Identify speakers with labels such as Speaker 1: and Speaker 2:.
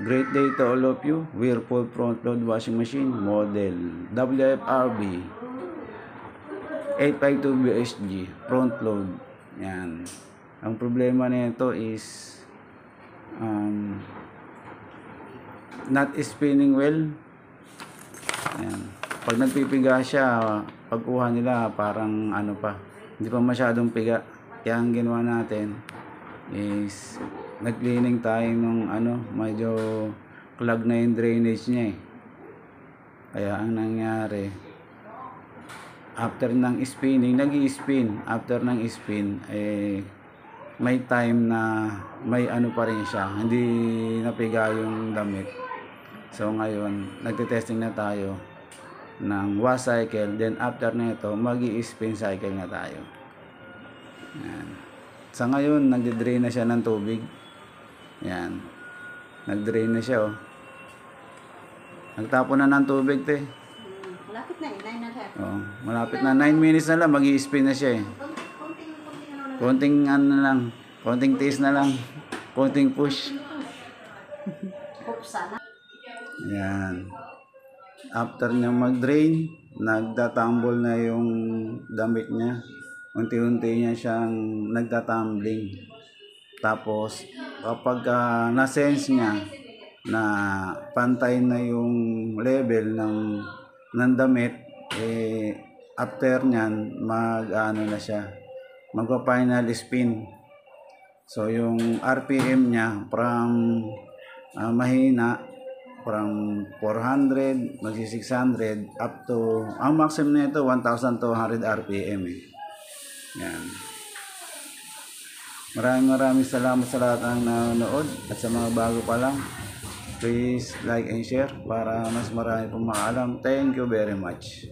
Speaker 1: Great day to all of you. Whirlpool front load washing machine model WFRB 852 BSG front load. Yan. Ang problema nito is not spinning well. Yan. Pag nagpipiga siya, pagkuha nila parang ano pa, hindi pa masyadong piga. Kaya ang ginawa natin is nag-cleaning tayo nung medyo clog na yung drainage niya eh. Kaya ang nangyari, after ng spinning, nag-i-spin. After ng spin, may time na may pa rin siya, hindi napiga yung damit. So ngayon, nagte-testing na tayo ng wash cycle, then after na ito, mag-i-spin cycle na tayo. Yan. Sa ngayon, nagde-drain na siya ng tubig. Yan. Nag-drain na siya, oh. Nagtapon na ng tubig, te.
Speaker 2: Malapit na, 9 na siya.
Speaker 1: Oh, malapit na. 9 minutes na lang, mag-i-spin na siya, eh. Konting na lang. Konting tiis na lang. Konting push.
Speaker 2: Sana.
Speaker 1: Yan. After niya mag-drain, nagtatambol na yung damit niya. Unti-unti niya siyang nagtatumbling. Tapos, kapag na-sense niya na pantay na yung level ng damit, after niyan, na siya, magpa-final spin. So, yung RPM niya, from mahina, from 400, magsi-600, up to, ang maximum nito, 1,200 RPM eh. Yan. Maraming salamat sa lahat ng nanonood at sa mga bago pa lang, please like and share para mas marami pong makaalam. Thank you very much.